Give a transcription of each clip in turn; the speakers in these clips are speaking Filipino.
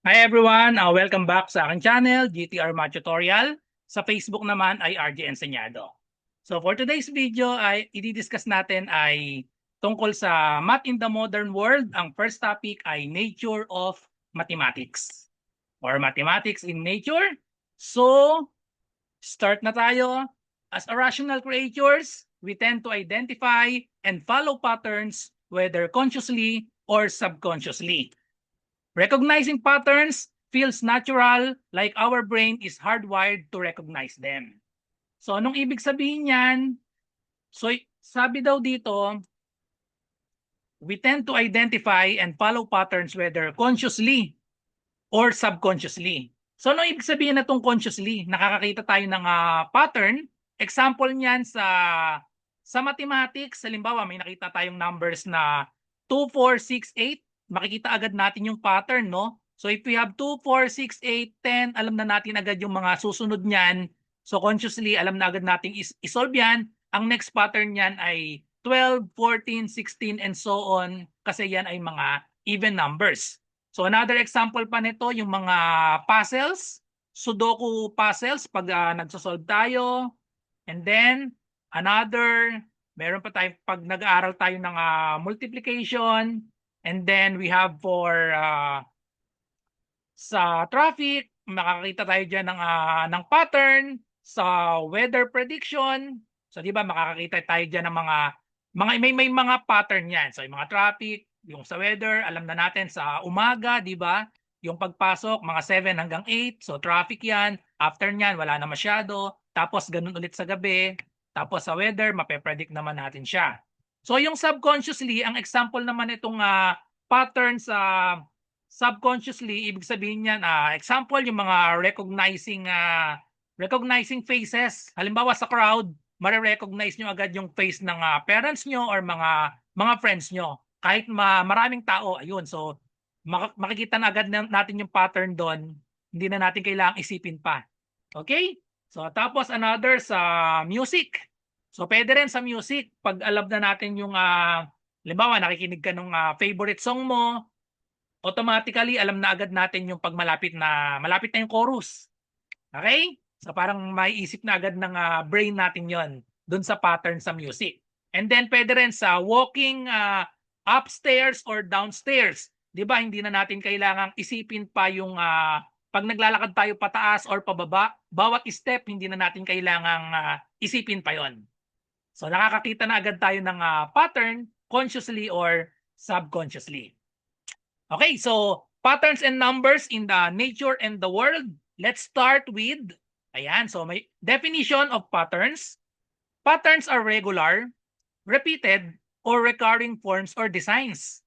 Hi everyone! Welcome back sa aking channel, GTR Math Tutorial. Sa Facebook naman ay RJ Enseñado. So for today's video ay i-discuss natin ay tungkol sa Math in the Modern World. Ang first topic ay Nature of Mathematics or Mathematics in Nature. So start na tayo. As rational creatures, we tend to identify and follow patterns whether consciously or subconsciously. Recognizing patterns feels natural, like our brain is hardwired to recognize them. So anong ibig sabihin yan? So sabi daw dito, we tend to identify and follow patterns whether consciously or subconsciously. So anong ibig sabihin na itong consciously? Nakakakita tayo ng pattern. Example niyan sa mathematics, halimbawa may nakita tayong numbers na 2, 4, 6, 8, makikita agad natin yung pattern, no? So if we have 2, 4, 6, 8, 10, alam na natin agad yung mga susunod niyan. So consciously, alam na agad natin isolve yan. Ang next pattern niyan ay 12, 14, 16, and so on, kasi yan ay mga even numbers. So another example pa nito, yung mga puzzles, Sudoku puzzles, pag nagsosolve tayo. And then, meron pa tayo pag nag-aaral tayo ng multiplication. And then we have for sa traffic, makakakita tayo dyan ng pattern. Sa weather prediction, so di ba makakakita tayo dyan ng may mga pattern yan. So yung mga traffic, yung sa weather, alam na natin sa umaga, di ba? Yung pagpasok, mga 7 hanggang 8. So traffic yan. After nyan, wala na masyado. Tapos ganun ulit sa gabi. Tapos sa weather, mape-predict naman natin siya. So yung subconsciously, ang example naman itong pattern sa subconsciously, ibig sabihin niyan, example, yung mga recognizing faces. Halimbawa sa crowd, mare-recognize nyo agad yung face ng parents nyo or mga friends nyo. Kahit maraming tao, ayun. So, makikita na agad natin yung pattern doon. Hindi na natin kailangang isipin pa. Okay? So, tapos another sa music. So, pwede rin sa music, pag alam na natin yung, halimbawa, nakikinig ka ng favorite song mo, automatically alam na agad natin yung pag malapit na yung chorus. Okay? So parang maiisip na agad ng brain natin yon dun sa pattern sa music. And then pwede rin sa walking upstairs or downstairs. 'Di ba? Hindi na natin kailangang isipin pa yung pag naglalakad tayo pataas or pababa, bawat step hindi na natin kailangang isipin pa yon. So nakakakita na agad tayo ng pattern consciously or subconsciously. Okay, so patterns and numbers in the nature and the world. Let's start with, ayan, so may definition of patterns. Patterns are regular, repeated, or recurring forms or designs.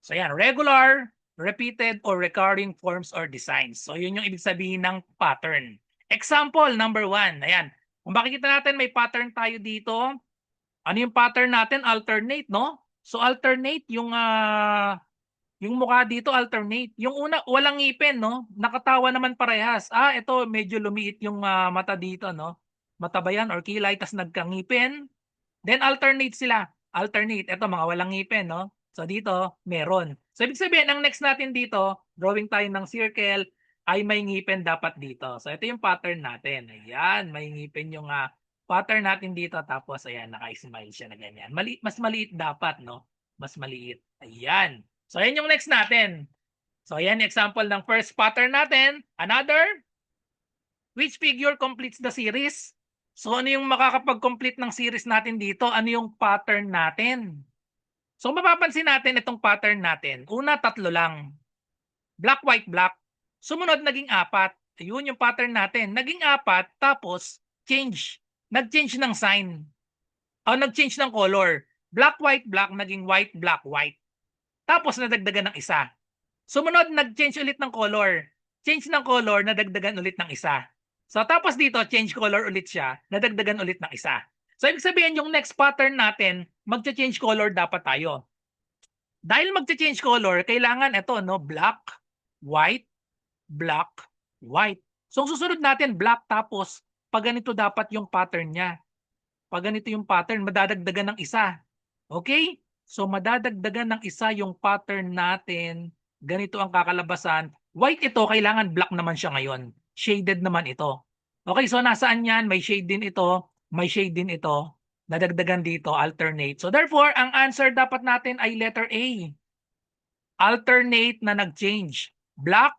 So ayan, regular, repeated, or recurring forms or designs. So yun yung ibig sabihin ng pattern. Example number 1, ayan. Kung makikita natin may pattern tayo dito, ano yung pattern natin? Alternate, no? So alternate yung mukha dito alternate. Yung una, walang ngipin, no? Nakatawa naman parehas. Ito medyo lumiit yung mata dito, no? Mata ba yan or kilay, tas nagkangipin. Then alternate sila. Alternate. Ito, mga walang ngipin, no? So dito, meron. So ibig sabihin, ang next natin dito, drawing tayo ng circle, ay may ngipin dapat dito. So ito yung pattern natin. Ayan, may ngipin yung pattern natin dito. Tapos, ayan, naka-smile siya na ganyan. Mas maliit dapat, no? Mas maliit. Ayan. So, ayan yung next natin. So, ayan example ng first pattern natin. Another, which figure completes the series? So, ano yung makakapag-complete ng series natin dito? Ano yung pattern natin? So, mapapansin natin itong pattern natin. Una, 3 lang. Black, white, black. Sumunod, naging 4. Ayun yung pattern natin. Naging 4, tapos change. Nag-change ng sign. O, nag-change ng color. Black, white, black, naging white, black, white. Tapos nadagdagan ng isa. Sumunod, nag-change ulit ng color. Change ng color, nadagdagan ulit ng isa. So tapos dito, change color ulit siya, nadagdagan ulit ng isa. So ibig sabihin, yung next pattern natin, magcha-change color dapat tayo. Dahil magcha-change color, kailangan ito, no? Black, white, black, white. So ang susunod natin, black, tapos pag ganito dapat yung pattern niya. Pag ganito yung pattern, madadagdagan ng isa. Okay? So madadagdagan ng isa yung pattern natin. Ganito ang kakalabasan. white ito, kailangan black naman siya ngayon. Shaded naman ito. Okay, so nasaan yan? May shade din ito, may shade din ito. Nadagdagan dito, alternate. So therefore, ang answer dapat natin ay letter A. Alternate na nag-change. Black,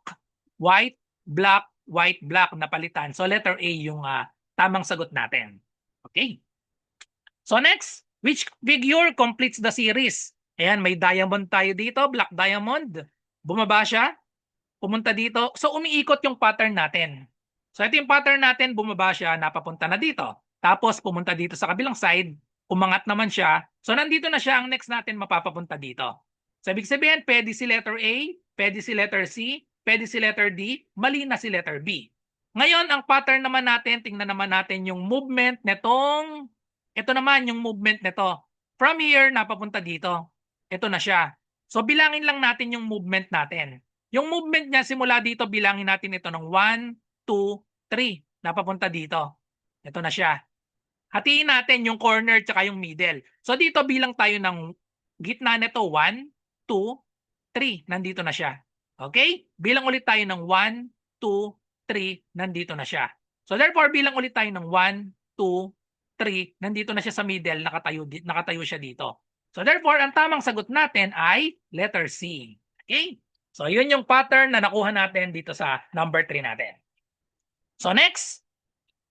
white, black, white, black napalitan. So letter A yung tamang sagot natin. Okay. So next, which figure completes the series? Ayan, may diamond tayo dito, black diamond. Bumaba siya, pumunta dito. So umiikot yung pattern natin. So ito yung pattern natin, bumaba siya, napapunta na dito. Tapos pumunta dito sa kabilang side, umangat naman siya. So nandito na siya, ang next natin mapapapunta dito. So ibig sabihin, pwede si letter A, pwede si letter C, pwede si letter D, mali na si letter B. Ngayon, ang pattern naman natin, tingnan naman natin yung movement netong, ito naman yung movement nito. From here, napapunta dito. Ito na siya. So bilangin lang natin yung movement natin. Yung movement niya simula dito, bilangin natin ito ng 1, 2, 3. Napapunta dito. Ito na siya. Hatiin natin yung corner tsaka yung middle. So dito bilang tayo ng gitna nito 1, 2, 3. Nandito na siya. Okay? Bilang ulit tayo ng 1, 2, 3. Nandito na siya. So therefore, bilang ulit tayo ng 1, 2, 3. Nandito na siya sa middle. Nakatayo siya dito. So therefore, ang tamang sagot natin ay letter C. Okay? So yun yung pattern na nakuha natin dito sa number 3 natin. So next,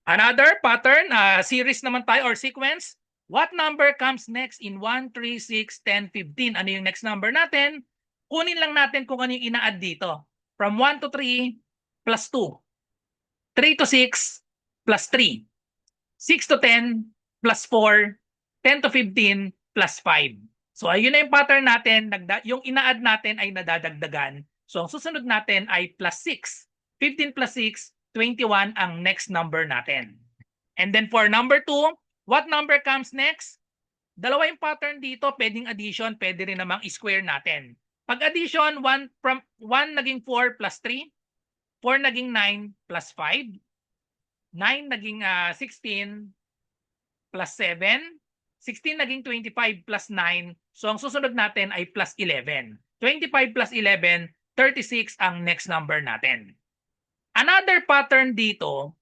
another pattern, series naman tayo or sequence. What number comes next in 1, 3, 6, 10, 15? Ano yung next number natin? Kunin lang natin kung ano yung ina-add dito. From 1 to 3 plus 2. 3 to 6 plus 3. 6 to 10 plus 4. 10 to 15 plus 5. So ayun na yung pattern natin. Yung ina-add natin ay nadadagdagan. So ang susunod natin ay plus 6. 15 plus 6, 21 ang next number natin. And then for number 2, what number comes next? Dalawa yung pattern dito, pwedeng addition, pwede rin namang square natin. Pag addition, 1 naging 4 plus 3, 4 naging 9 plus 5, 9 naging 16 plus 7, 16 naging 25 plus 9. So ang susunod natin ay plus 11. 25 plus 11, 36 ang next number natin. Another pattern dito,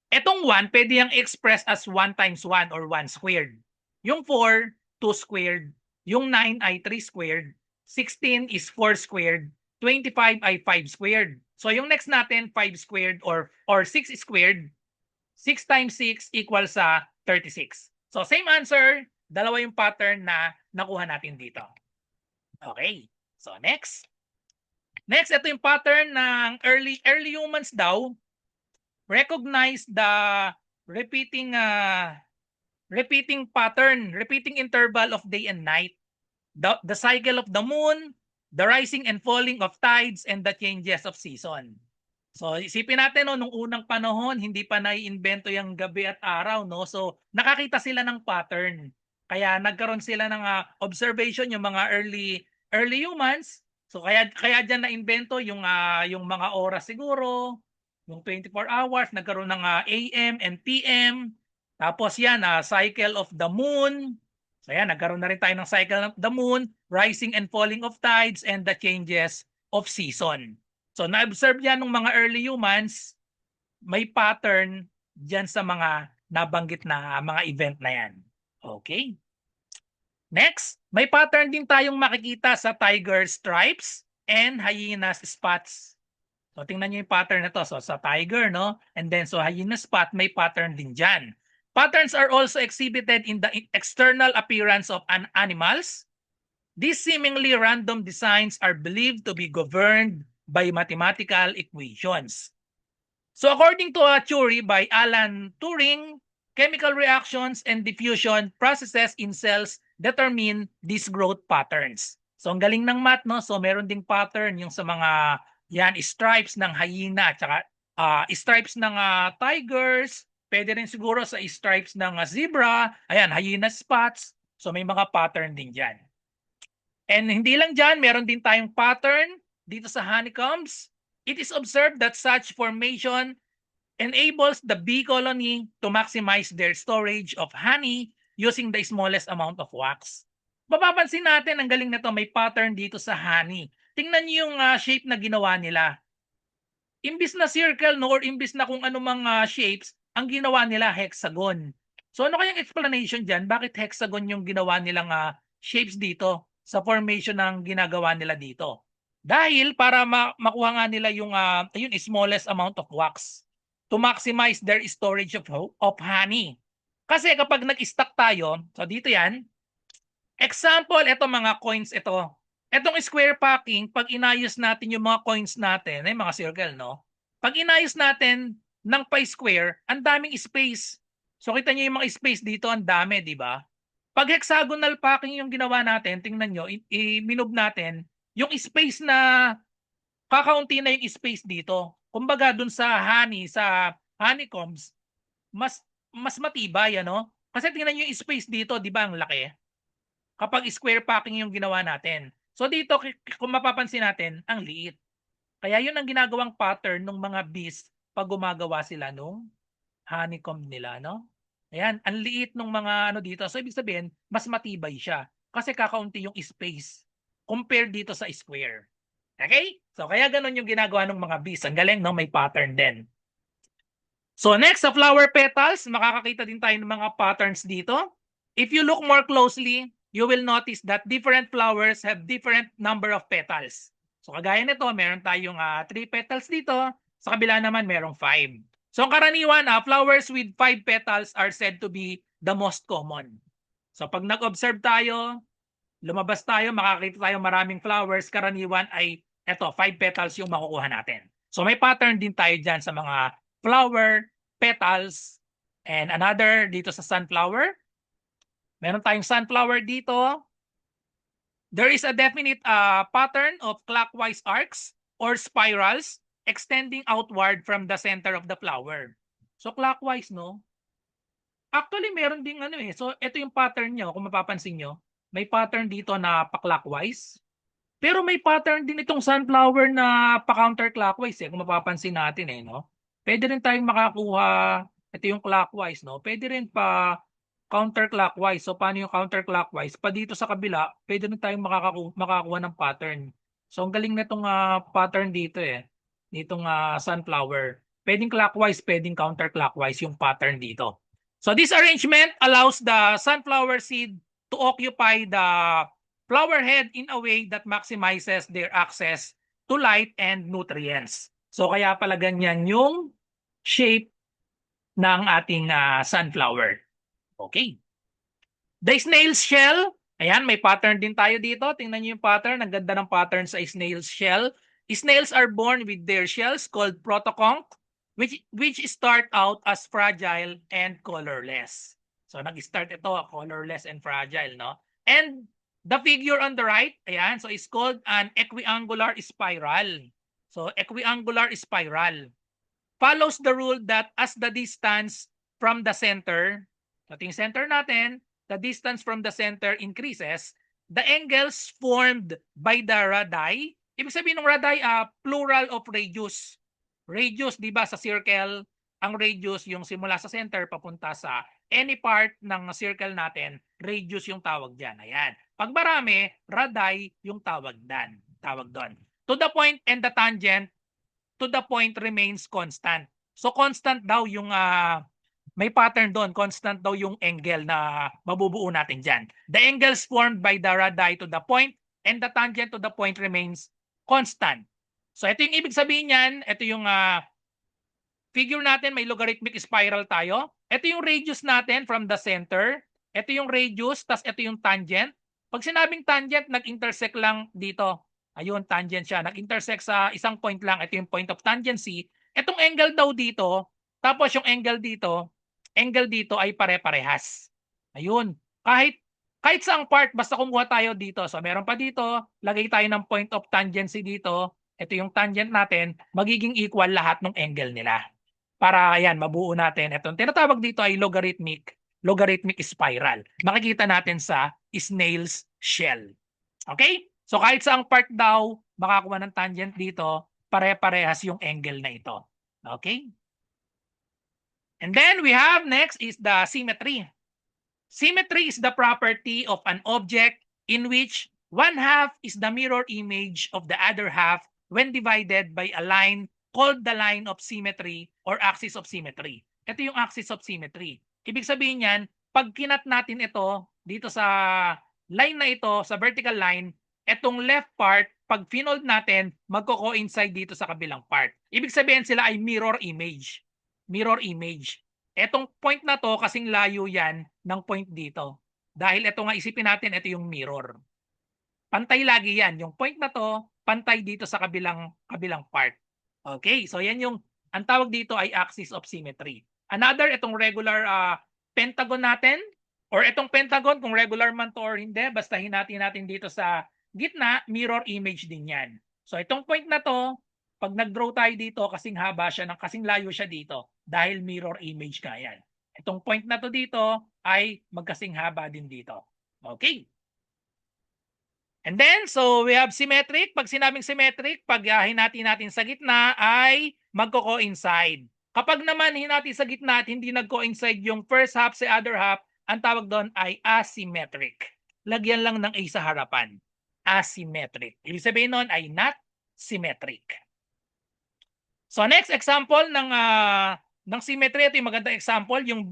etong 1 pwede yung express as 1 times 1 or 1 squared. Yung 4, 2 squared. Yung 9 ay 3 squared. 16 is 4 squared. 25 ay 5 squared. So yung next natin, 5 squared or 6 squared. 6 times 6 equals sa 36. So same answer, dalawa yung pattern na nakuha natin dito. Okay, so next. Next, ito yung pattern ng early humans daw. Recognize the repeating pattern, repeating interval of day and night. The cycle of the moon, the rising and falling of tides, and the changes of season. So isipin natin no, nung unang panahon, hindi pa naiimbento yung gabi at araw, no? So nakakita sila ng pattern. Kaya nagkaroon sila ng observation yung mga early humans. So kaya diyan naimbento yung mga oras siguro, yung 24 hours, nagkaroon ng AM and PM. Tapos yan, cycle of the moon. So yan, nagkaroon na rin tayo ng cycle of the moon, rising and falling of tides, and the changes of season. So na-observe yan ng mga early humans, may pattern dyan sa mga nabanggit na mga event na yan. Okay. Next, may pattern din tayong makikita sa tiger stripes and hyenas spots. So tingnan niyo yung pattern na to. So sa tiger, no? And then so hyena spot, may pattern din dyan. Patterns are also exhibited in the external appearance of animals. These seemingly random designs are believed to be governed by mathematical equations. So according to a theory by Alan Turing, chemical reactions and diffusion processes in cells determine these growth patterns. So ang galing ng math, no? So meron ding pattern yung sa mga stripes ng hyena, tsaka stripes ng tigers, pwede rin siguro sa stripes ng zebra, ayan, hyena spots. So may mga pattern din dyan. And hindi lang dyan, meron din tayong pattern dito sa honeycombs. It is observed that such formation enables the bee colony to maximize their storage of honey using the smallest amount of wax. Mapapansin natin ang galing nito, may pattern dito sa honey. Tingnan niyo yung shape na ginawa nila. Imbis na circle, no, or imbis na kung anumang shapes, ang ginawa nila hexagon. So ano kayang explanation dyan? Bakit hexagon yung ginawa nilang shapes dito sa formation ng ginagawa nila dito? Dahil para makuha nga nila yung ayun, smallest amount of wax to maximize their storage of honey. Kasi kapag nag-stack tayo, so dito yan, example, ito mga coins ito. Etong square packing, pag inayos natin yung mga coins natin, ay mga circle, no? Pag inayos natin ng pa-square, ang daming space. So kita niyo yung mga space dito, ang dami, di ba? Pag hexagonal packing yung ginawa natin, tingnan nyo, i-minob natin, yung space na, kakaunti na yung space dito. Kumbaga dun sa honeycombs, mas matibay, ano? Kasi tingnan nyo yung space dito, di ba ang laki? Kapag square packing yung ginawa natin. So dito, kung mapapansin natin, ang liit. Kaya yun ang ginagawang pattern ng mga bees pag gumagawa sila nung honeycomb nila, no? Ayan, ang liit ng mga ano dito. So ibig sabihin, mas matibay siya. Kasi kakaunti yung space compared dito sa square. Okay? So kaya ganun yung ginagawa ng mga bees. Ang galing, no? May pattern din. So next, sa flower petals, makakakita din tayo ng mga patterns dito. If you look more closely, you will notice that different flowers have different number of petals. So kagaya nito, meron tayong 3 petals dito. Sa kabila naman, merong 5. So ang karaniwan, flowers with 5 petals are said to be the most common. So pag nag-observe tayo, lumabas tayo, makakita tayo maraming flowers, karaniwan ay eto, 5 petals yung makukuha natin. So may pattern din tayo dyan sa mga flower, petals, and another dito sa sunflower. Meron tayong sunflower dito. There is a definite pattern of clockwise arcs or spirals extending outward from the center of the flower. So clockwise, no? Actually, meron ding ano eh. So ito yung pattern nyo, kung mapapansin nyo. May pattern dito na pa-clockwise. Pero may pattern din itong sunflower na pa-counterclockwise eh, kung mapapansin natin eh, no? Pwede rin tayong makakuha, ito yung clockwise, no? Pwede rin pa counterclockwise. So, paano yung counterclockwise? Pa dito sa kabila, pwede rin tayong makakuha ng pattern. So, ang galing na itong pattern dito eh, nitong sunflower. Pwedeng clockwise, pwedeng counterclockwise yung pattern dito. So, this arrangement allows the sunflower seed to occupy the flower head in a way that maximizes their access to light and nutrients. So kaya pala ganyan yung shape ng ating sunflower. Okay. The snail's shell, ayan, may pattern din tayo dito. Tingnan niyo yung pattern. Ang ganda ng pattern sa snail's shell. Snails are born with their shells called protoconch, which start out as fragile and colorless. So nag-start ito colorless and fragile, no? And the figure on the right, ayan, so it's called an equiangular spiral. So equiangular spiral follows the rule that as the distance from the center, ating center natin, the distance from the center increases, the angles formed by the radii, ibig sabihin ng radii, plural of radius. Radius, di ba, sa circle, ang radius yung simula sa center papunta sa any part ng circle natin, radius yung tawag dyan. Ayan. Pag marami, radii yung tawag doon. To the point and the tangent, to the point remains constant. So constant daw yung may pattern doon, constant daw yung angle na mabubuo natin dyan. The angles formed by the radii to the point and the tangent to the point remains constant. So ito yung ibig sabihin niyan, ito yung figure natin, may logarithmic spiral tayo. Ito yung radius natin from the center. Ito yung radius, tas ito yung tangent. Pag sinabing tangent, nag-intersect lang dito. Ayun, tangent siya. Nag-intersect sa isang point lang. Ito yung point of tangency. Itong angle daw dito, tapos yung angle dito ay pare-parehas. Ayun. Kahit saang part, basta kumuha tayo dito. So meron pa dito, lagay tayo ng point of tangency dito. Ito yung tangent natin, magiging equal lahat ng angle nila. Para ayan, mabuo natin. Itong tinatawag dito ay logarithmic spiral. Makikita natin sa snail's shell. Okay? So kahit saang part daw, makakuha ng tangent dito, pare-parehas yung angle na ito. Okay? And then we have next is the symmetry. Symmetry is the property of an object in which one half is the mirror image of the other half when divided by a line called the line of symmetry or axis of symmetry. Ito yung axis of symmetry. Ibig sabihin yan, pag kinat natin ito dito sa line na ito, sa vertical line, etong left part, pag finold natin, magko-coincide dito sa kabilang part. Ibig sabihin sila ay mirror image. Mirror image. Etong point na to, kasing layo yan ng point dito. Dahil ito nga isipin natin, ito yung mirror. Pantay lagi yan. Yung point na to, pantay dito sa kabilang part. Okay, so yan yung, ang tawag dito ay axis of symmetry. Another, itong regular pentagon natin, or itong pentagon, kung regular man to or hindi, basta hinati natin dito sa gitna, mirror image din yan. So itong point na to, pag nag-draw tayo dito, kasing haba siya, kasing layo siya dito, dahil mirror image nga yan. Itong point na to dito ay magkasing haba din dito. Okay. And then, so we have symmetric. Pag sinabing symmetric, pag hinati natin sa gitna ay magko-coincide. Kapag naman hinati sa gitna at hindi nag-coincide yung first half sa other half, ang tawag doon ay asymmetric. Lagyan lang ng A sa harapan. Asymmetric. Ibig sabihin nun ay not symmetric. So next example ng symmetry, ito yung magandang example, yung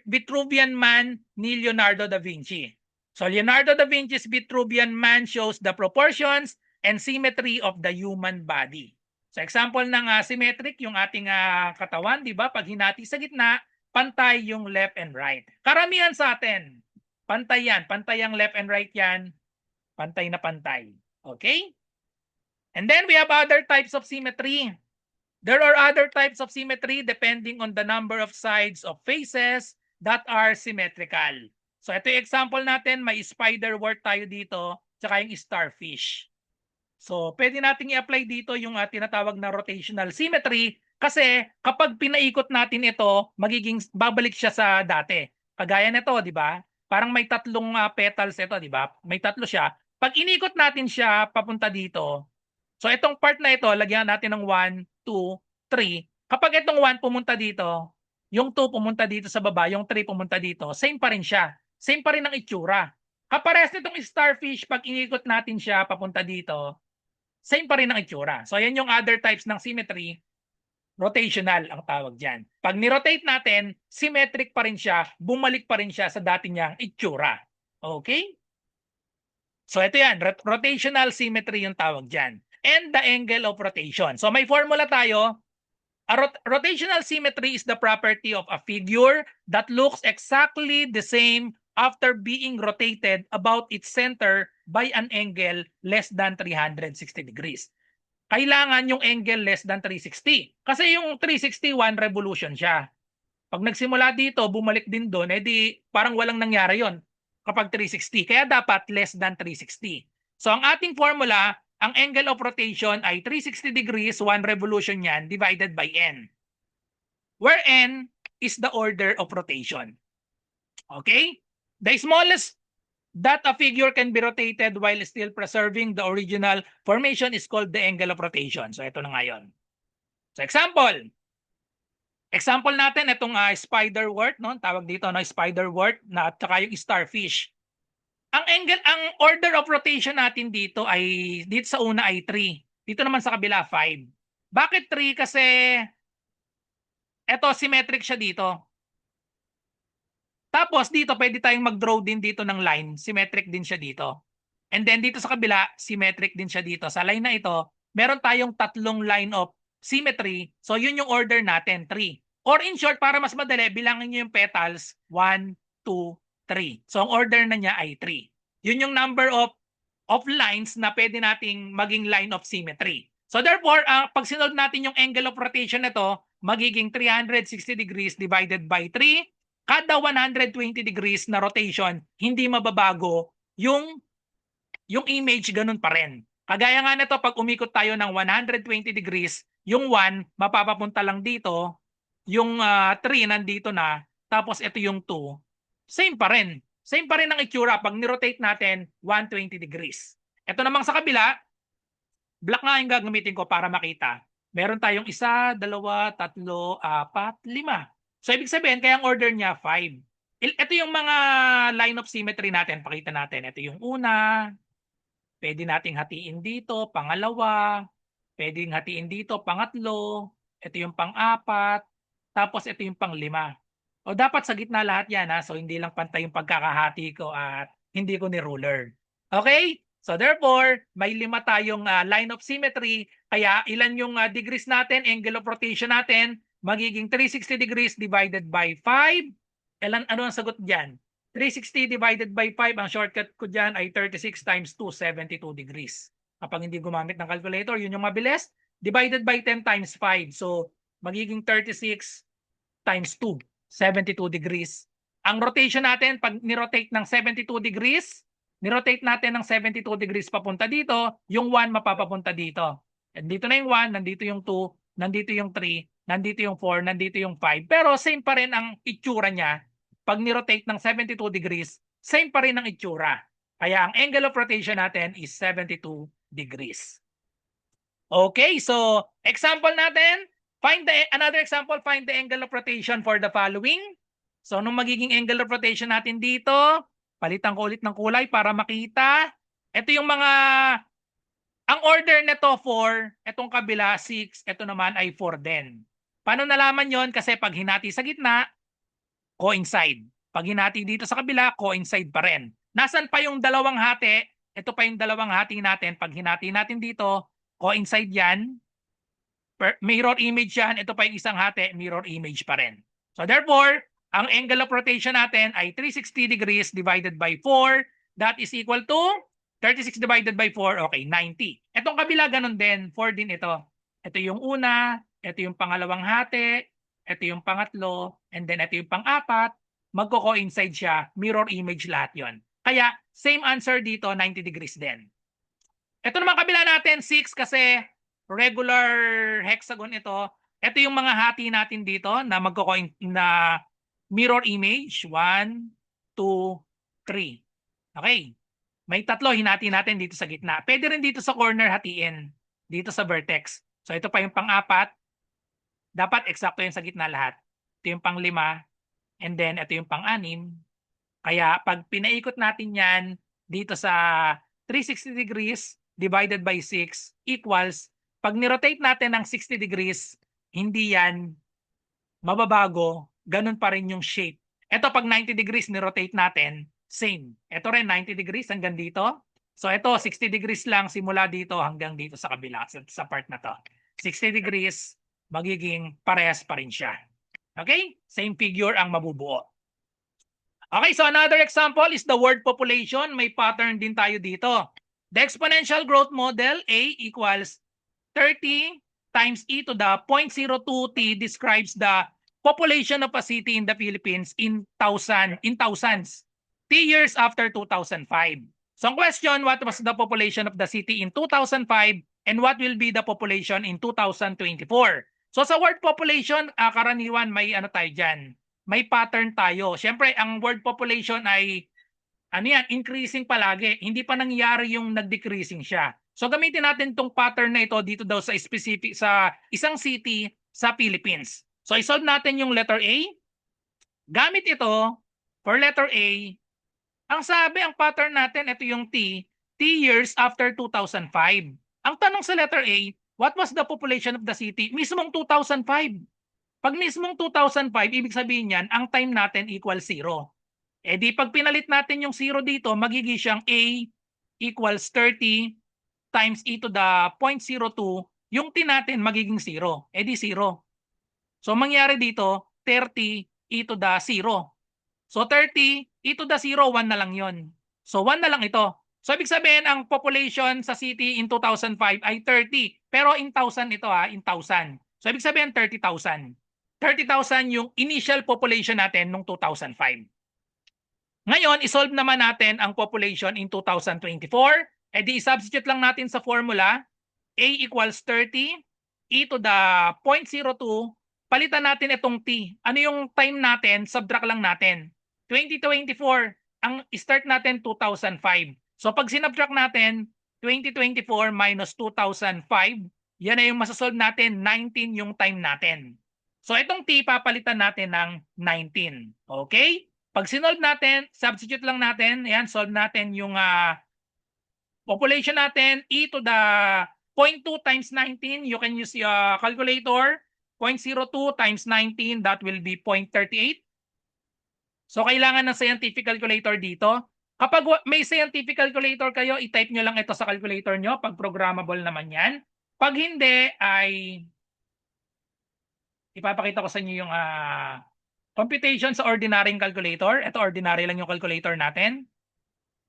Vitruvian Man ni Leonardo da Vinci. So Leonardo da Vinci's Vitruvian Man shows the proportions and symmetry of the human body. So example ng symmetric, yung ating katawan, di ba? Pag hinati sa gitna, pantay yung left and right. Karamihan sa atin, pantay yan. Pantay ang left and right yan. Pantay na pantay. Okay? And then we have other types of symmetry. There are other types of symmetry depending on the number of sides of faces that are symmetrical. So ito yung example natin, may spider wart tayo dito, tsaka yung starfish. So pwede nating i-apply dito yung tinatawag na rotational symmetry kasi kapag pinaikot natin ito, babalik siya sa dati. Kagaya nito, di ba? Parang may tatlong petals ito, di ba? May tatlo siya. Pag inikot natin siya papunta dito, so itong part na ito, lagyan natin ng 1, 2, 3. Kapag itong 1 pumunta dito, yung 2 pumunta dito sa baba, yung 3 pumunta dito, same pa rin siya. Same pa rin ang itsura. Kapares nitong starfish, pag inikot natin siya papunta dito, same pa rin ang itsura. So yan yung other types ng symmetry. Rotational ang tawag dyan. Pag ni-rotate natin, symmetric pa rin siya, bumalik pa rin siya sa dati niyang itsura. Okay? So ito yan, rotational symmetry yung tawag dyan. And the angle of rotation. So may formula tayo. A rotational symmetry is the property of a figure that looks exactly the same after being rotated about its center by an angle less than 360 degrees. Kailangan yung angle less than 360. Kasi yung 360, 1 revolution siya. Pag nagsimula dito, bumalik din doon, edi parang walang nangyari yon kapag 360. Kaya dapat less than 360. So ang ating formula, ang angle of rotation ay 360 degrees, 1 revolution yan, divided by n. Where n is the order of rotation. Okay? The smallest that a figure can be rotated while still preserving the original formation is called the angle of rotation. So ito na nga yun. So example. Example natin, itong spider wart, no? Tawag dito, no? Spider wart, at saka yung starfish. Ang angle, ang order of rotation natin dito ay, dito sa una ay 3. Dito naman sa kabila, 5. Bakit 3? Kasi, eto, symmetric siya dito. Tapos, dito, pwede tayong mag-draw din dito ng line. Symmetric din siya dito. And then, dito sa kabila, symmetric din siya dito. Sa line na ito, meron tayong tatlong line of symmetry. So, yun yung order natin, 3. Or in short, para mas madali, bilangin nyo yung petals, 1, 2, 3. So, ang order na niya ay 3. Yun yung number of lines na pwede nating maging line of symmetry. So, therefore, pag sinod natin yung angle of rotation na ito, magiging 360 degrees divided by 3. Kada 120 degrees na rotation, hindi mababago yung image, ganun pa rin. Kagaya nga nito, pag umikot tayo ng 120 degrees, yung 1, mapapapunta lang dito, yung 3 nandito na, tapos ito yung 2, same pa rin. Same pa rin ang itsura pag ni-rotate natin 120 degrees. Ito namang sa kabila, black nga yung gagamitin ko para makita. Meron tayong 1, 2, 3, 4, 5. So, ibig sabihin, kaya ang order niya 5. Ito yung mga line of symmetry natin. Pakita natin. Ito yung una. Pwede nating hatiin dito. Pangalawa. Pwedeng hatiin dito. Pangatlo. Ito yung pang-apat. Tapos ito yung pang-lima. O dapat sa gitna lahat yan ha. So hindi lang pantay yung pagkakahati ko at hindi ko ni ruler. Okay? So therefore, may 5 tayong line of symmetry. Kaya ilan yung degrees natin, angle of rotation natin? Magiging 360 degrees divided by 5. Ano ang sagot dyan? 360 divided by 5, ang shortcut ko dyan ay 36 times 2, 72 degrees. Kapag hindi gumamit ng calculator, yun yung mabilis. Divided by 10 times 5. So, magiging 36 times 2, 72 degrees. Ang rotation natin, pag nirotate ng 72 degrees, nirotate natin ng 72 degrees papunta dito, yung 1 mapapapunta dito. Nandito na yung 1, nandito yung 2, nandito yung 3, nandito yung 4, nandito yung 5. Pero same pa rin ang itsura niya. Pag nirotate ng 72 degrees, same pa rin ang itsura. Kaya ang angle of rotation natin is 72 degrees. Okay, so example natin, another example, find the angle of rotation for the following. So nung magiging angle of rotation natin dito, palitan ko ulit ng kulay para makita. Ito yung mga, ang order nito 4, itong kabila 6, ito naman ay 4 din. Paano nalaman yon? Kasi pag hinati sa gitna, coincide. Pag hinati dito sa kabila, coincide pa rin. Nasaan pa yung dalawang hati? Ito pa yung dalawang hati natin. Pag hinati natin dito, coincide yan. Mirror image yan. Ito pa yung isang hati, mirror image pa rin. So therefore, ang angle of rotation natin ay 360 degrees divided by 4. That is equal to 36 divided by 4. Okay, 90. Itong kabila ganun din. 4 din ito. Ito yung una. Ito yung pangalawang hati. Ito yung pangatlo. And then ito yung pang-apat. Magko-coincide siya. Mirror image lahat yon. Kaya same answer dito, 90 degrees din. Ito naman kabila natin, 6 kasi regular hexagon ito. Ito yung mga hati natin dito na na mirror image. 1, 2, 3. Okay. May tatlo, hinati natin dito sa gitna. Pwede rin dito sa corner hatiin. Dito sa vertex. So ito pa yung pang-apat. Dapat eksakto yun sa gitna lahat. Ito yung pang-5. And then ito yung pang-6. Kaya pag pinaikot natin yan dito sa 360 degrees divided by 6 equals, pag nirotate natin ng 60 degrees, hindi yan mababago, ganun pa rin yung shape. Ito pag 90 degrees nirotate natin, same. Ito rin 90 degrees hanggang dito. So ito 60 degrees lang simula dito hanggang dito sa kabila, sa part na to. 60 degrees, magiging parehas pa rin siya. Okay? Same figure ang mabubuo. Okay, so another example is the word population. May pattern din tayo dito. The exponential growth model, A equals 30 times e to the 0.02t describes the population of a city in the Philippines in thousands, t years after 2005. So ang question, what was the population of the city in 2005 and what will be the population in 2024? So sa word population, karaniwan may ano tayo dyan. May pattern tayo. Siyempre, ang word population ay increasing palagi. Hindi pa nangyayari yung nag-decreasing siya. So gamitin natin tong pattern na ito dito daw sa specific sa isang city sa Philippines. So isolve natin yung letter A. Gamit ito for letter A. Ang sabi, ang pattern natin, ito yung T years after 2005. Ang tanong sa letter A, what was the population of the city? Mismong 2005. Pag mismong 2005, ibig sabihin yan, ang time natin equals 0. Eh di pag pinalit natin yung 0 dito, magiging siyang A equals 30 times e to the 0.02, yung T natin magiging 0. Eh di 0. So mangyari dito, 30 e to the 0. So 30 e to the 0, 1 na lang yon. So 1 na lang ito. So ibig sabihin, ang population sa city in 2005 ay 30. Pero in 1,000 ito in 1,000. So ibig sabihin 30,000. 30,000 yung initial population natin nung 2005. Ngayon, isolve naman natin ang population in 2024. Eh di substitute lang natin sa formula. A equals 30, e to the 0.02, palitan natin itong t. Ano yung time natin? Subtract lang natin. 2024, ang start natin 2005. So pag sinubtract natin, 2024 minus 2005, yan na yung masasolve natin, 19 yung time natin. So itong t papalitan natin ng 19. Okay? Pag sinolve natin, substitute lang natin, ayan, solve natin yung population natin, e to the 0.2 times 19, you can use your calculator, 0.02 times 19, that will be 0.38. So, kailangan ng scientific calculator dito. Kapag may scientific calculator kayo, i-type nyo lang ito sa calculator nyo, pag programmable naman yan. Pag hindi, ay ipapakita ko sa inyo yung computation sa ordinary calculator. Ito, ordinary lang yung calculator natin.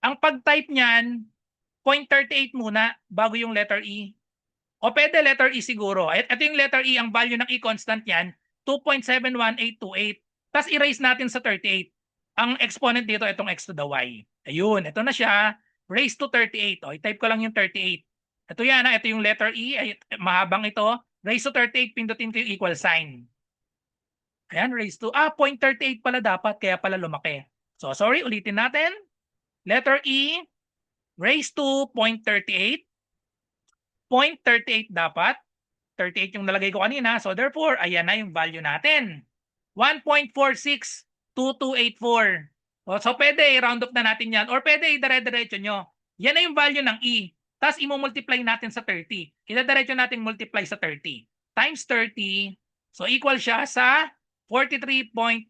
Ang pag-type niyan, 0.38 muna bago yung letter E. O pwede letter E siguro. Ito yung letter E, ang value ng E constant niyan, 2.71828. Tapos erase natin sa 38. Ang exponent dito, itong x to the y. Ayun, ito na siya. Raised to 38. O, i-type ko lang yung 38. Ito yan, ito yung letter E. Ay, mahabang ito. Raised to 38, pindutin ko yung equal sign. Ayan, raised to, 0.38 pala dapat, kaya pala lumaki. So, sorry, ulitin natin. Letter E, raised to 0.38. 0.38 dapat. 38 yung nalagay ko kanina. So, therefore, ayan na yung value natin. 1.462284. So, pwede round up na natin yan. Or pwede idire-diretso nyo. Yan na yung value ng E. Tapos, i-multiply natin sa 30. Idadiretso natin multiply sa 30. Times 30. So, equal siya sa 43.86.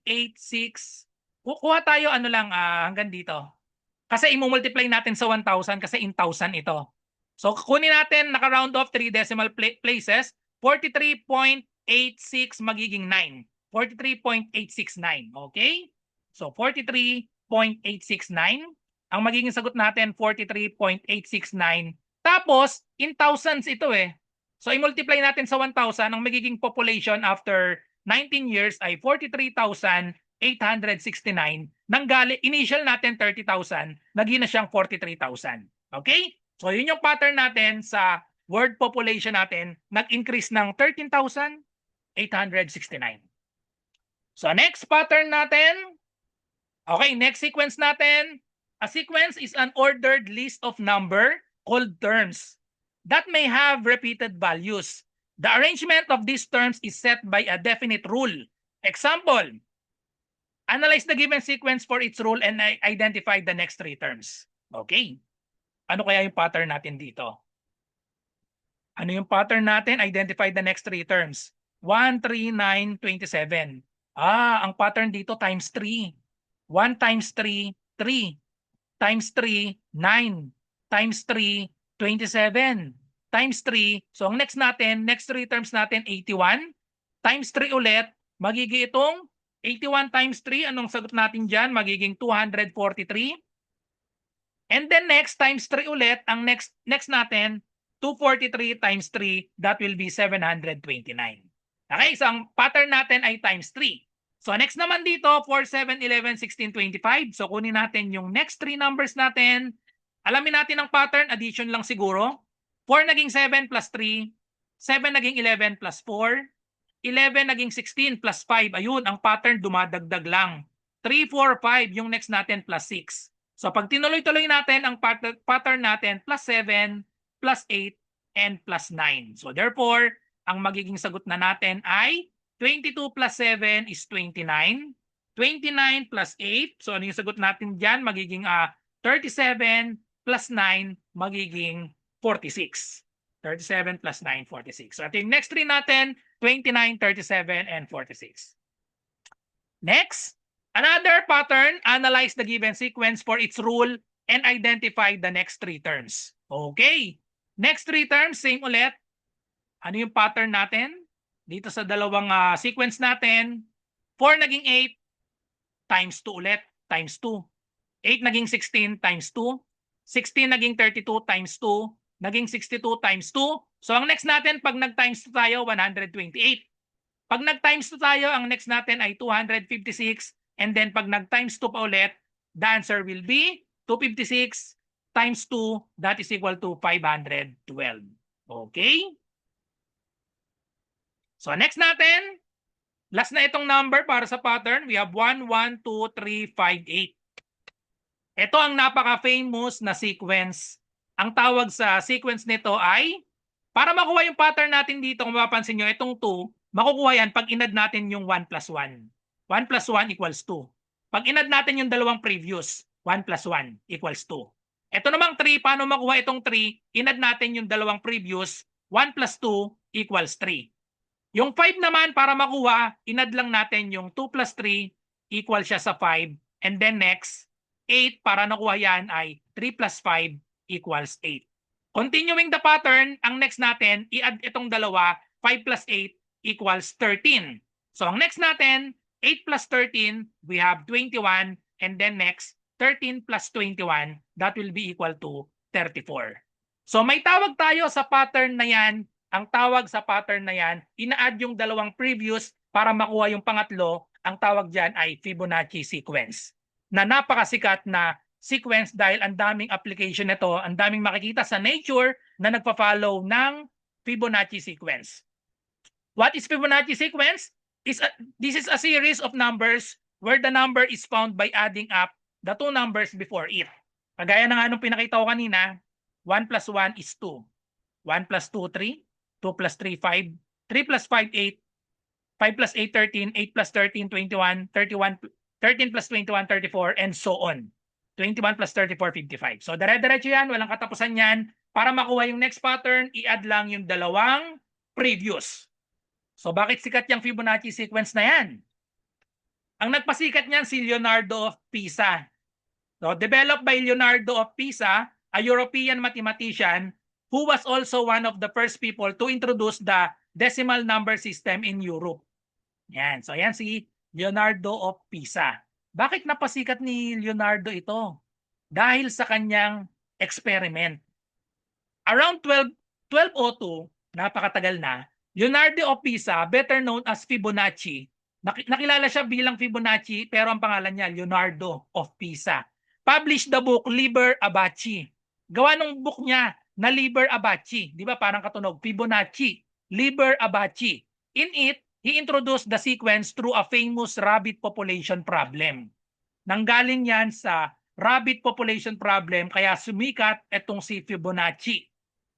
Kuha tayo ano lang hanggang dito. Kasi i-multiply natin sa 1,000 kasi in 1,000 ito. So, kunin natin, naka-round off 3 decimal places. 43.86 magiging 9. 43.869. Okay? So, 43.869. Ang magiging sagot natin, 43.869. Tapos, in thousands ito eh. So, i-multiply natin sa 1,000. Ang magiging population after 19 years ay 43,869. Initial natin 30,000. Naging na siyang 43,000. Okay? So, yun yung pattern natin sa world population natin. Nag-increase ng 13,869. So, next pattern natin. Okay, next sequence natin. A sequence is an ordered list of number called terms that may have repeated values. The arrangement of these terms is set by a definite rule. Example, analyze the given sequence for its rule and identify the next 3 terms. Okay. Ano kaya yung pattern natin dito? Ano yung pattern natin? Identify the next 3 terms. 1, 3, 9, 27. Ang pattern dito times 3. 1 times 3, 3. Times 3, 9. Times 3, 27. Times 3. So, ang next natin, next 3 terms natin, 81. Times 3 ulit, magiging itong 81 times 3. Anong sagot natin dyan? Magiging 243. And then next, times 3 ulit, ang next natin, 243 times 3, that will be 729. Okay, so ang pattern natin ay times 3. So next naman dito, 4, 7, 11, 16, 25. So kunin natin yung next 3 numbers natin. Alamin natin ang pattern, addition lang siguro. 4 naging 7 plus 3. 7 naging 11 plus 4. 11 naging 16 plus 5. Ayun, ang pattern dumadagdag lang. 3, 4, 5 yung next natin plus 6. So pag tinuloy-tuloy natin ang pattern natin, plus 7, plus 8, and plus 9. So therefore, ang magiging sagot na natin ay 22 plus 7 is 29. 29 plus 8. So ano yung sagot natin dyan? Magiging 37 plus 9 magiging 46. 37 plus 9, 46. So ito yung next 3 natin, 29, 37, and 46. Next, another pattern, analyze the given sequence for its rule and identify the next 3 terms. Okay. Next 3 terms, same ulit. Ano yung pattern natin? Dito sa dalawang sequence natin, 4 naging 8 times 2 ulit, times 2. 8 naging 16 times 2. 16 naging 32 times 2. Naging 62 times 2. So ang next natin, pag nag-times 2 tayo, 128. Pag nag-times 2 tayo, ang next natin ay 256. And then pag nag-times 2 pa ulit, the answer will be 256 times 2. That is equal to 512. Okay? So next natin, last na itong number para sa pattern. We have 1, 1, 2, 3, 5, 8. Ito ang napaka-famous na sequence. Ang tawag sa sequence nito ay, para makuha yung pattern natin dito, kung mapapansin nyo, itong 2, makukuha yan pag inad natin yung 1 plus 1. 1 plus 1 equals 2. Pag inad natin yung dalawang previous, 1 plus 1 equals 2. Ito namang 3, paano makuha itong 3? Inad natin yung dalawang previous, 1 plus 2 equals 3. Yung 5 naman, para makuha, inad lang natin yung 2 plus 3 equal siya sa 5. And then next, 8 para nakuha yan ay 3 plus 5 equals 8. Continuing the pattern, ang next natin, i-add itong dalawa, 5 plus 8 equals 13. So ang next natin, 8 plus 13, we have 21. And then next, 13 plus 21, that will be equal to 34. So may tawag tayo sa pattern na yan. Ang tawag sa pattern na yan, ina-add yung dalawang previous para makuha yung pangatlo. Ang tawag dyan ay Fibonacci sequence. Na napakasikat na sequence dahil ang daming application nito, ang daming makikita sa nature na nagpa-follow ng Fibonacci sequence. What is Fibonacci sequence? This is a series of numbers where the number is found by adding up the two numbers before it. Kagaya ng anong pinakita ko kanina, 1 plus 1 is 2. 1 plus 2, 3. 2 plus 3, 5. 3 plus 5, 8. 5 plus 8, 13. 8 plus 13, 21. 13 plus 21, 34, and so on. 21 plus 34, 55. So, dire-diretso yan. Walang katapusan yan. Para makuha yung next pattern, i-add lang yung dalawang previous. So, bakit sikat yung Fibonacci sequence na yan? Ang nagpasikat niyan si Leonardo of Pisa. So, developed by Leonardo of Pisa, a European mathematician who was also one of the first people to introduce the decimal number system in Europe. Yan. So, yan si Leonardo of Pisa. Bakit napasikat ni Leonardo ito? Dahil sa kanyang experiment. Around 1202, napakatagal na, Leonardo of Pisa, better known as Fibonacci, nakilala siya bilang Fibonacci pero ang pangalan niya Leonardo of Pisa. Published the book Liber Abaci. Gawa nung book niya na Liber Abaci. Di ba parang katunog? Fibonacci. Liber Abaci. In it, he introduced the sequence through a famous rabbit population problem. Nanggaling yan sa rabbit population problem kaya sumikat itong si Fibonacci.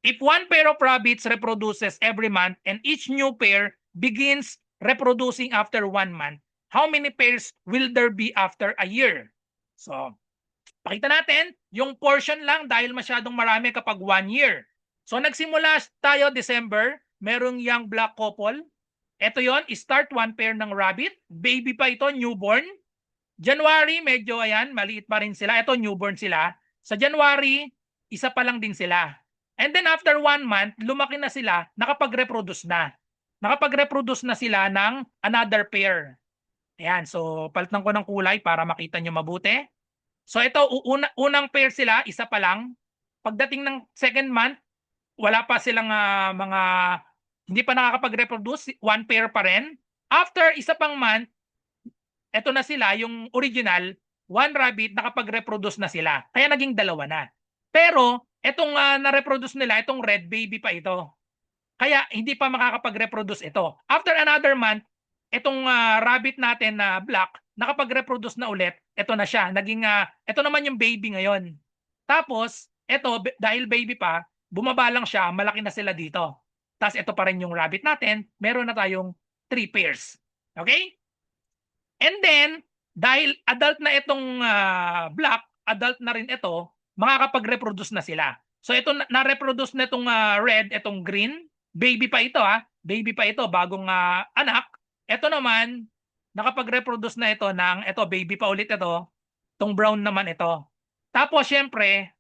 If one pair of rabbits reproduces every month and each new pair begins reproducing after 1 month, how many pairs will there be after a year? So, pakita natin yung portion lang dahil masyadong marami kapag 1 year. So, nagsimula tayo December, merong young black couple. Ito yon, start 1 pair ng rabbit. Baby pa ito, newborn. January, medyo ayan, maliit pa rin sila. Ito, newborn sila. Sa January, isa pa lang din sila. And then after 1 month, lumaki na sila, nakapag-reproduce na. Nakapag-reproduce na sila ng another pair. Ayan, so palitan ko ng kulay para makita nyo mabuti. So ito, unang pair sila, isa pa lang. Pagdating ng second month, wala pa silang mga, hindi pa nakakapag-reproduce, 1 pair pa rin. After isa pang month, eto na sila, yung original, 1 rabbit, nakapag-reproduce na sila. Kaya naging 2 na. Pero, etong na-reproduce nila, itong red baby pa ito. Kaya hindi pa makakapag-reproduce ito. After another month, itong rabbit natin na black, nakapag-reproduce na ulit, ito na siya. Naging, ito naman yung baby ngayon. Tapos, ito, dahil baby pa, bumaba lang siya, malaki na sila dito. Tapos ito pa rin yung rabbit natin, meron na tayong 3 pairs. Okay? And then, dahil adult na itong black, adult na rin ito, makakapag-reproduce na sila. So ito, na-reproduce na itong red, itong green, baby pa ito baby pa ito, bagong anak. Ito naman, nakapag-reproduce na ito ng, ito baby pa ulit ito, itong brown naman ito. Tapos syempre,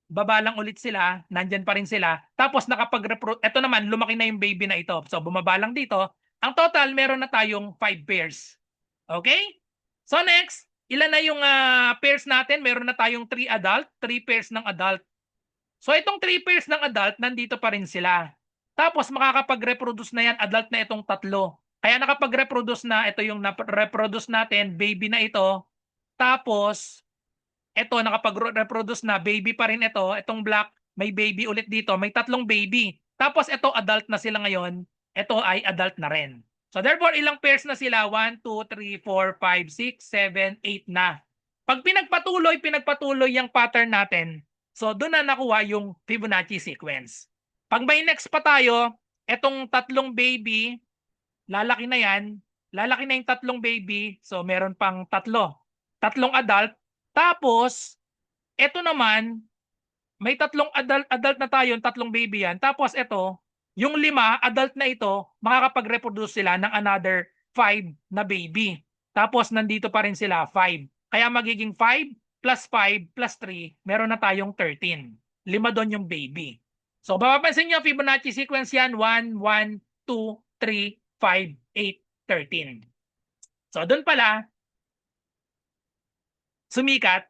baba lang ulit sila, nandyan pa rin sila. Tapos nakapag-reproduce, ito naman, lumaki na yung baby na ito. So bumaba lang dito. Ang total, meron na tayong 5 pairs. Okay? So next, ilan na yung pairs natin? Meron na tayong 3 adult, 3 pairs ng adult. So itong 3 pairs ng adult, nandito pa rin sila. Tapos makakapag-reproduce na yan, adult na itong 3. Kaya nakapag-reproduce na, ito yung na-reproduce natin, baby na ito. Tapos, ito nakapag-reproduce na, baby pa rin ito. Itong black, may baby ulit dito, may 3 baby. Tapos ito, adult na sila ngayon. Ito ay adult na rin. So therefore, ilang pairs na sila? 1, 2, 3, 4, 5, 6, 7, 8 na. Pag pinagpatuloy yung pattern natin, so doon na nakuha yung Fibonacci sequence. Pag may next pa tayo, etong 3 baby, lalaki na yan. Lalaki na yung 3 baby, so meron pang 3. tatlong adult. Tapos, ito naman, may tatlong adult na tayo, tatlong baby yan. Tapos ito, yung 5, adult na ito, makakapag-reproduce sila ng another 5 na baby. Tapos nandito pa rin sila, 5. Kaya magiging 5 plus 5 plus 3, meron na tayong 13. 5 doon yung baby. So, mapapansin nyo, Fibonacci sequence yan, 1, 1, 2, 3, 5, 8, 13. So, doon pala, sumikat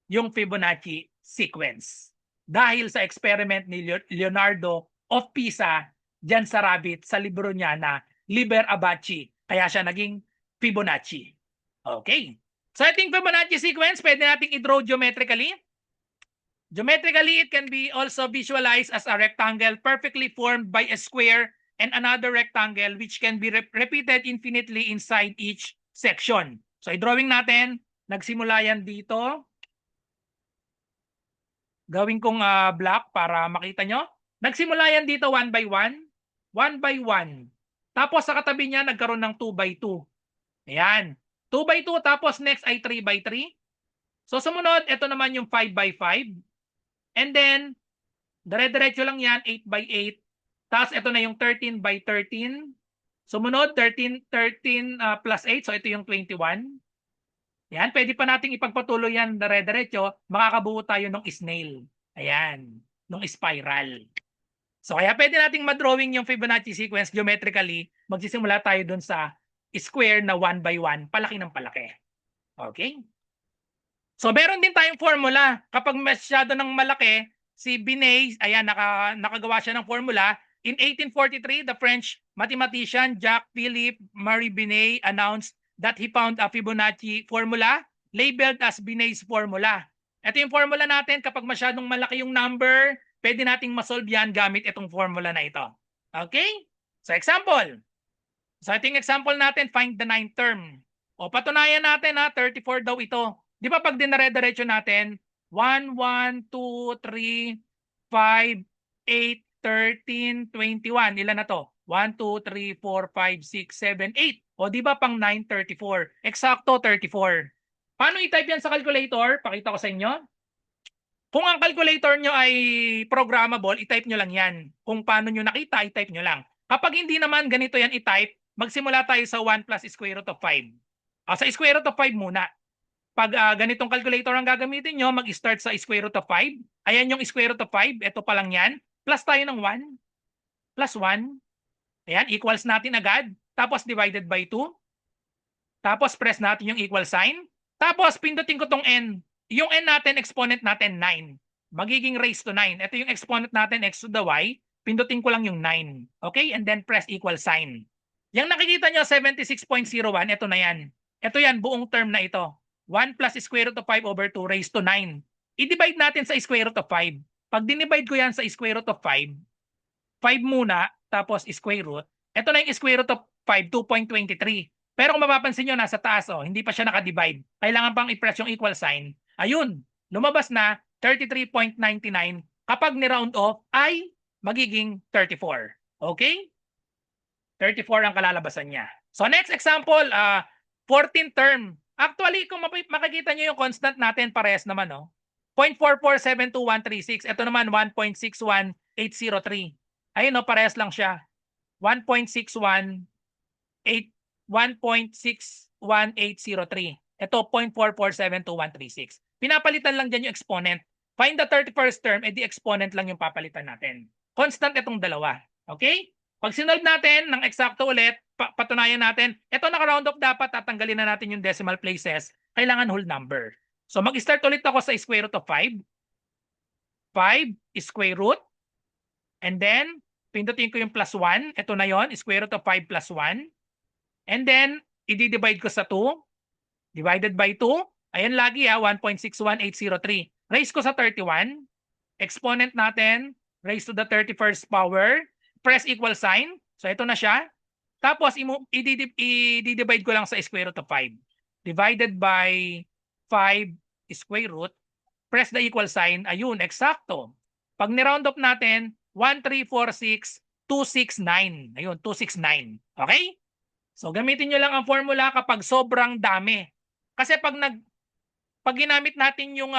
yung Fibonacci sequence. Dahil sa experiment ni Leonardo of Pisa dyan sa rabbit sa libro niya na Liber Abaci. Kaya siya naging Fibonacci. Okay. So, ating Fibonacci sequence, pwede nating i-draw geometrically. Geometrically, it can be also visualized as a rectangle perfectly formed by a square and another rectangle which can be repeated infinitely inside each section. So, i-drawing natin. Nagsimula yan dito. Gawin kong block para makita nyo. Nagsimula yan dito 1 by 1. 1 by 1. Tapos sa katabi niya nagkaroon ng 2 by 2. Ayan. 2 by 2 tapos next ay 3 by 3. So sumunod, ito naman yung 5 by 5. And then, dire-diretso lang yan, 8 by 8. Tapos ito na yung 13 by 13. Sumunod, 13 plus 8. So ito yung 21. Yan, pwede pa nating ipagpatuloy yan dire-diretso, makakabuo tayo ng snail. Ayan, ng spiral. So kaya pwede nating madrawing yung Fibonacci sequence geometrically, magsisimula tayo dun sa square na 1 by 1, palaki ng palaki. Okay? So meron din tayong formula. Kapag masyado ng malaki, si Binet, ayan, nakagawa siya ng formula. In 1843, the French mathematician Jacques-Philippe Marie Binet announced that he found a Fibonacci formula labeled as Binet's formula. Ito yung formula natin. Kapag masyadong malaki yung number, pwede nating masolve yan gamit itong formula na ito. Okay? So example. So ito yung example natin, find the 9th term. O patunayan natin 34 daw ito. Di ba pag dinare-diretso natin, 1, 1, 2, 3, 5, 8, 13, 21. Ilan na to? 1, 2, 3, 4, 5, 6, 7, 8. O di ba pang 9, 34? Eksakto 34. Paano i-type yan sa calculator? Pakita ko sa inyo. Kung ang calculator nyo ay programmable, i-type nyo lang yan. Kung paano nyo nakita, i-type nyo lang. Kapag hindi naman ganito yan i-type, magsimula tayo sa 1 plus square root of 5. Sa square root of 5 muna. Pag ganitong calculator ang gagamitin nyo, mag-start sa square root of 5. Ayan yung square root of 5. Ito pa lang yan. Plus tayo ng 1. Plus 1. Ayan, equals natin agad. Tapos divided by 2. Tapos press natin yung equal sign. Tapos pindutin ko tong n. Yung n natin, exponent natin 9. Magiging raised to 9. Ito yung exponent natin, x to the y. Pindutin ko lang yung 9. Okay? And then press equal sign. Yung nakikita nyo, 76.01, ito na yan. Ito yan, buong term na ito. 1 plus square root of 5 over 2 raised to 9. I-divide natin sa square root of 5. Pag dinivide ko yan sa square root of 5, 5 muna, tapos square root. Ito na yung square root of 5, 2.23. Pero kung mapapansin nyo, nasa taas, hindi pa siya nakadivide. Kailangan pang i-press yung equal sign. Ayun, lumabas na 33.99. Kapag ni-round off, ay magiging 34. Okay? 34 ang kalalabasan niya. So next example, 14th term. Actually, kung makikita nyo yung constant natin, parehas naman, 0.4472136. Ito naman, 1.61803. Ayun, parehas lang siya. 1.61803. Ito, 0.4472136. Pinapalitan lang dyan yung exponent. Find the 31st term, edi exponent lang yung papalitan natin. Constant itong dalawa. Okay? Pag sinolve natin ng eksakto ulit, patunayan natin, ito naka-round off dapat, tatanggalin na natin yung decimal places. Kailangan whole number. So mag-start ulit ako sa square root of 5. 5 square root. And then, pindutin ko yung plus 1. Ito na yon, square root of 5 plus 1. And then, i-divide ko sa 2. Divided by 2. Ayan lagi 1.61803. Raise ko sa 31. Exponent natin, raise to the 31st power. Press equal sign. So ito na siya. Tapos i-divide ko lang sa square root of 5. Divided by 5 square root. Press the equal sign. Ayun, eksakto. Pag ni-round up natin, 1346269. Ayun, 269. Okay? So gamitin nyo lang ang formula kapag sobrang dami. Kasi pag pag ginamit natin yung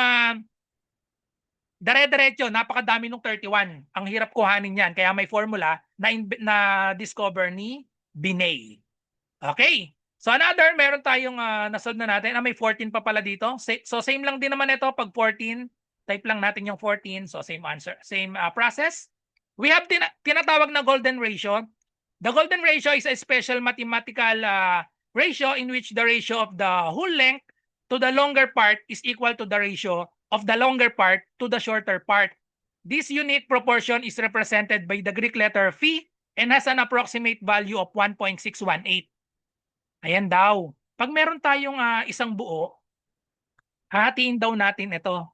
dire-diretso, napakadami nung 31. Ang hirap kuhanin yan. Kaya may formula na discover ni Binet. Okay. So another, meron tayong nasolve na natin. May 14 pa pala dito. So same lang din naman ito. Pag 14, type lang natin yung 14. So same answer, same process. We have tinatawag na golden ratio. The golden ratio is a special mathematical ratio in which the ratio of the whole length to the longer part is equal to the ratio of the longer part to the shorter part. This unique proportion is represented by the Greek letter phi and has an approximate value of 1.618. Ayan daw. Pag meron tayong isang buo, hahatiin daw natin ito.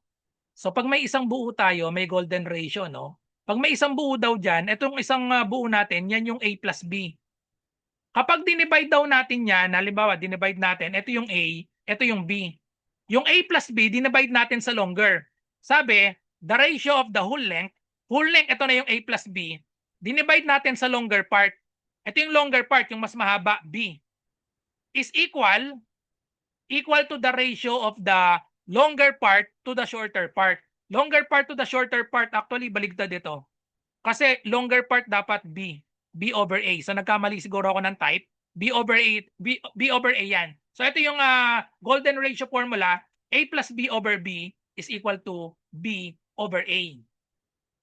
So pag may isang buo tayo, may golden ratio, no? Pag may isang buo daw dyan, itong isang buo natin, yan yung A plus B. Kapag dinivide daw natin yan, halimbawa, dinivide natin, ito yung A, ito yung B. Yung A plus B, dinivide natin sa longer. Sabi, the ratio of the whole length, ito na yung A plus B, dinivide natin sa longer part. Ito yung longer part, yung mas mahaba, B, is equal to the ratio of the longer part to the shorter part. Longer part to the shorter part, actually, baligtad ito. Kasi longer part dapat B. B over A. So nagkamali siguro ako ng type. B over A, B over A yan. So ito yung golden ratio formula. A plus B over B is equal to B over A.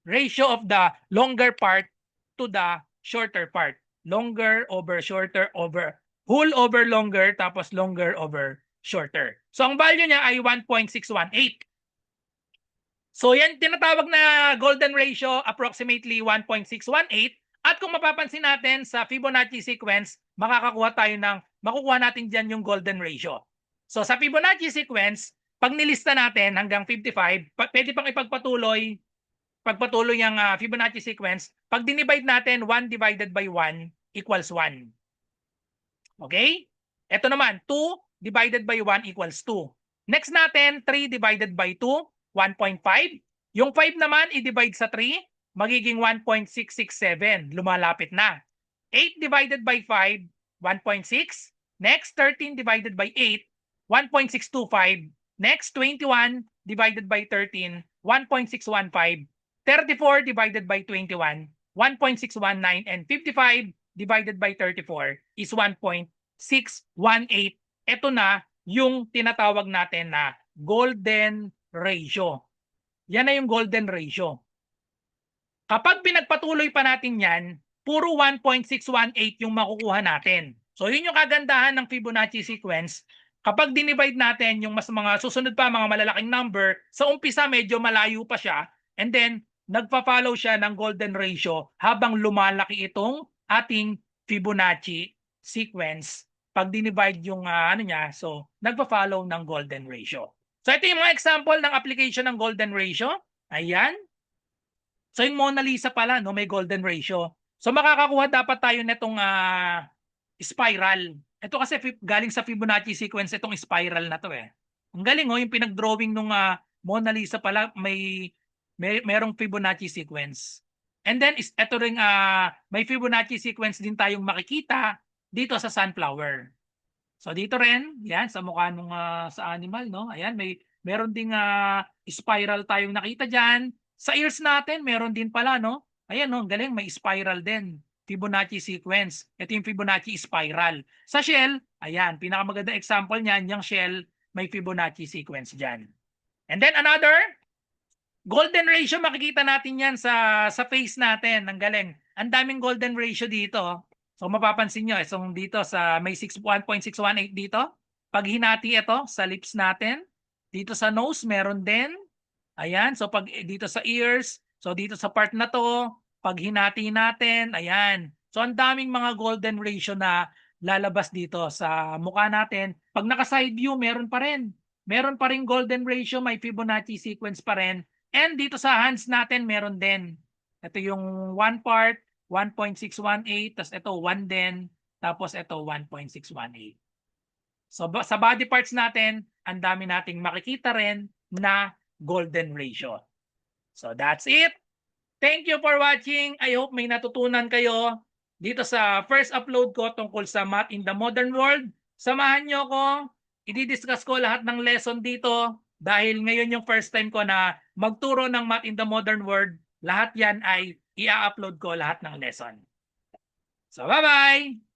Ratio of the longer part to the shorter part. Longer over shorter over whole over longer tapos longer over shorter. So ang value niya ay 1.618. So yan tinatawag na golden ratio, approximately 1.618. At kung mapapansin natin sa Fibonacci sequence, makukuha natin dyan yung golden ratio. So sa Fibonacci sequence, pag nilista natin hanggang 55, pwede pang ipagpatuloy yung Fibonacci sequence. Pag dinivide natin, 1 divided by 1 equals 1. Okay? Ito naman, 2 divided by 1 equals 2. Next natin, 3 divided by 2, 1.5. Yung 5 naman, i-divide sa 3, magiging 1.667. Lumalapit na. 8 divided by 5, 1.6. Next, 13 divided by 8, 1.625. Next, 21 divided by 13, 1.615. 34 divided by 21, 1.619. And 55 divided by 34 is 1.618. Ito na yung tinatawag natin na golden ratio. Yan na yung golden ratio. Kapag pinagpatuloy pa natin yan, puro 1.618 yung makukuha natin. So yun yung kagandahan ng Fibonacci sequence. Kapag dinivide natin yung mas mga susunod pa, mga malalaking number, sa umpisa medyo malayo pa siya, and then nagpa-follow siya ng golden ratio habang lumalaki itong ating Fibonacci sequence. Pag dinivide yung so nagpa-follow ng golden ratio. So ito yung mga example ng application ng golden ratio. Ayan. So yung Mona Lisa pala, no, may golden ratio. So makakakuha dapat tayo nitong spiral. Ito kasi galing sa Fibonacci sequence itong spiral na to eh. Ang galing yung pinag-drawing nung Mona Lisa pala merong Fibonacci sequence. And then ito ring may Fibonacci sequence din tayong makikita dito sa sunflower. So dito rin, yan sa mukha nung sa animal, no? Ayan, meron ding spiral tayong nakita diyan. Sa ears natin, meron din pala, no? Ayan, no, galing, may spiral din. Fibonacci sequence. Ito yung Fibonacci spiral. Sa shell, ayan, pinakamagandang example niyan, yung shell, may Fibonacci sequence diyan. And then another golden ratio, makikita natin yan sa face natin. Ang galing. Ang daming golden ratio dito. So mapapansin nyo, so dito sa may 1.618 dito. Pag hinati ito sa lips natin, dito sa nose meron din. Ayan, so pag dito sa ears, so dito sa part na to, pag hinati natin, ayan. So ang daming mga golden ratio na lalabas dito sa mukha natin. Pag naka-side view, meron pa rin. Meron pa rin golden ratio, may Fibonacci sequence pa rin. And dito sa hands natin, meron din. Ito yung one part, 1.618, tapos ito 1 din, tapos ito 1.618. So sa body parts natin, ang dami nating makikita rin na golden ratio. So that's it. Thank you for watching. I hope may natutunan kayo dito sa first upload ko tungkol sa math in the modern world. Samahan nyo ko i-discuss ko lahat ng lesson dito dahil ngayon yung first time ko na magturo ng math in the modern world. Lahat yan ay i-upload ko lahat ng lesson. So bye-bye!